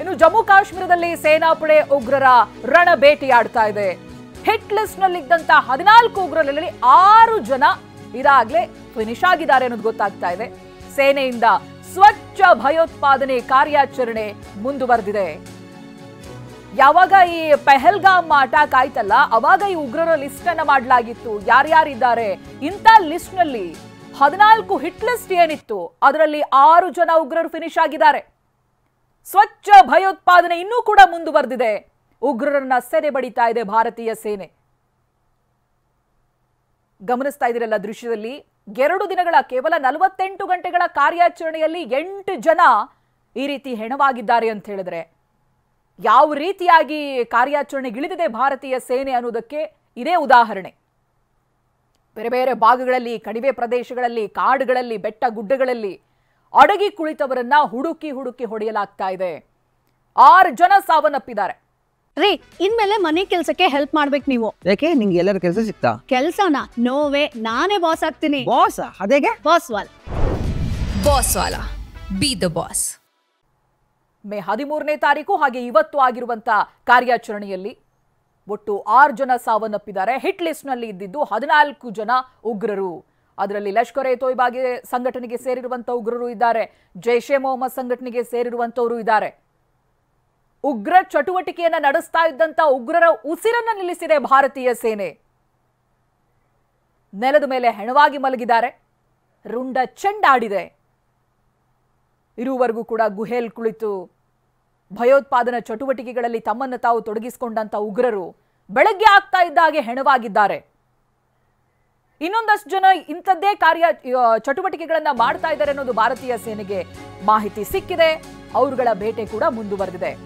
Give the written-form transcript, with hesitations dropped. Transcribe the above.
ಇನ್ನು ಜಮ್ಮು ಕಾಶ್ಮೀರದಲ್ಲಿ ಸೇನಾಪಡೆ ಉಗ್ರರ ರಣ ಬೇಟೆಯಾಡ್ತಾ ಇದೆ. ಹಿಟ್ ಲಿಸ್ಟ್ ನಲ್ಲಿದ್ದಂತ 14 ಉಗ್ರರಲ್ಲಿ 6 ಜನ ಇದಾಗ್ಲೇ ಫಿನಿಶ್ ಆಗಿದ್ದಾರೆ ಅನ್ನೋದು ಗೊತ್ತಾಗ್ತಾ ಇದೆ. ಸೇನೆಯಿಂದ ಸ್ವಚ್ಛ ಭಯೋತ್ಪಾದನೆ ಕಾರ್ಯಾಚರಣೆ ಮುಂದುವರೆದಿದೆ. ಯಾವಾಗ ಈ ಪೆಹಲ್ಗಾಮ್ ಅಟ್ಯಾಕ್ ಆಯ್ತಲ್ಲ, ಅವಾಗ ಈ ಉಗ್ರರ ಲಿಸ್ಟ್ ಅನ್ನ ಮಾಡಲಾಗಿತ್ತು. ಯಾರ್ಯಾರಿದ್ದಾರೆ ಇಂಥ ಲಿಸ್ಟ್ ನಲ್ಲಿ 14 ಹಿಟ್ ಲಿಸ್ಟ್ ಏನಿತ್ತು, ಅದರಲ್ಲಿ 6 ಜನ ಉಗ್ರರು ಫಿನಿಶ್ ಆಗಿದ್ದಾರೆ. ಸ್ವಚ್ಛ ಭಯೋತ್ಪಾದನೆ ಇನ್ನೂ ಕೂಡ ಮುಂದುವರೆದಿದೆ. ಉಗ್ರರನ್ನ ಸೆರೆ ಬಡಿತಾ ಇದೆ ಭಾರತೀಯ ಸೇನೆ. ಗಮನಿಸ್ತಾ ಇದ್ದೀರಲ್ಲ ದೃಶ್ಯದಲ್ಲಿ, 2 ದಿನಗಳ ಕೇವಲ 48 ಗಂಟೆಗಳ ಕಾರ್ಯಾಚರಣೆಯಲ್ಲಿ 8 ಜನ ಈ ರೀತಿ ಹೆಣವಾಗಿದ್ದಾರೆ ಅಂತ ಹೇಳಿದ್ರೆ ಯಾವ ರೀತಿಯಾಗಿ ಕಾರ್ಯಾಚರಣೆಗಿಳಿದಿದೆ ಭಾರತೀಯ ಸೇನೆ ಅನ್ನೋದಕ್ಕೆ ಇದೇ ಉದಾಹರಣೆ. ಬೇರೆ ಬೇರೆ ಭಾಗಗಳಲ್ಲಿ, ಕಣಿವೆ ಪ್ರದೇಶಗಳಲ್ಲಿ, ಕಾಡುಗಳಲ್ಲಿ, ಬೆಟ್ಟ ಗುಡ್ಡಗಳಲ್ಲಿ ಅಡಗಿ ಕುಳಿತವರನ್ನ ಹುಡುಕಿ ಹೊಡೆಯಲಾಗ್ತಾ ಇದೆ. 6 ಜನ ಸಾವನ್ನಪ್ಪಿದ್ದಾರೆ. ರೀ, ಇನ್ಮೇಲೆ ಮನೆ ಕೆಲ್ಸಕ್ಕೆ ಹೆಲ್ಪ್ ಮಾಡ್ಬೇಕು ನೀವು. ಯಾಕೆ ನಿಂಗೆ ಎಲ್ಲರ ಕೆಲಸ ಸಿಗ್ತಾ? ಕೆಲ್ಸನ ನೋವೇ, ನಾನೇ ಬಾಸ್ ಆಗ್ತೀನಿ. ಬಾಸ್? ಅದೇಗೆ? Boss will be the boss. May 13ನೇ ತಾರೀಕು ಹಾಗೆ ಇವತ್ತು ಆಗಿರುವಂತ ಕಾರ್ಯಾಚರಣೆಯಲ್ಲಿ ಒಟ್ಟು 6 ಜನ ಸಾವನ್ನಪ್ಪಿದ್ದಾರೆ. ಹಿಟ್ ಲಿಸ್ಟ್ ನಲ್ಲಿ ಇದ್ದಿದ್ದು 14 ಜನ ಉಗ್ರರು. ಅದರಲ್ಲಿ ಲಷ್ಕರ್ ಎ ತೊಯ್ಬಾ ಸಂಘಟನೆಗೆ ಸೇರಿರುವಂತ ಉಗ್ರರು ಇದ್ದಾರೆ, ಜೈಷ್ ಎ ಮೊಹಮ್ಮದ್ ಸಂಘಟನೆಗೆ ಸೇರಿರುವಂತವರು ಇದ್ದಾರೆ. ಉಗ್ರ ಚಟುವಟಿಕೆಯನ್ನ ನಡೆಸ್ತಾ ಇದ್ದಂತ ಉಗ್ರರ ಉಸಿರನ್ನ ನಿಲ್ಲಿಸಿದೆ ಭಾರತೀಯ ಸೇನೆ. ನೆಲದ ಮೇಲೆ ಹೆಣವಾಗಿ ಮಲಗಿದ್ದಾರೆ, ರುಂಡ ಚೆಂಡಾಡಿದೆ. ಇರುವವರೆಗೂ ಕೂಡ ಗುಹೆಯಲ್ಲಿ ಕುಳಿತು ಭಯೋತ್ಪಾದನಾ ಚಟುವಟಿಕೆಗಳಲ್ಲಿ ತಮ್ಮನ್ನು ತಾವು ತೊಡಗಿಸಿಕೊಂಡಂತ ಉಗ್ರರು ಬೆಳಗ್ಗೆ ಆಗ್ತಾ ಇದ್ದ ಹಾಗೆ ಹೆಣವಾಗಿದ್ದಾರೆ. ಇನ್ನೊಂದಷ್ಟು ಜನ ಇಂಥದ್ದೇ ಚಟುವಟಿಕೆಗಳನ್ನ ಮಾಡ್ತಾ ಇದ್ದಾರೆ ಅನ್ನೋದು ಭಾರತೀಯ ಸೇನೆಗೆ ಮಾಹಿತಿ ಸಿಕ್ಕಿದೆ. ಅವರುಗಳ ಬೇಟೆ ಕೂಡ ಮುಂದುವರೆದಿದೆ.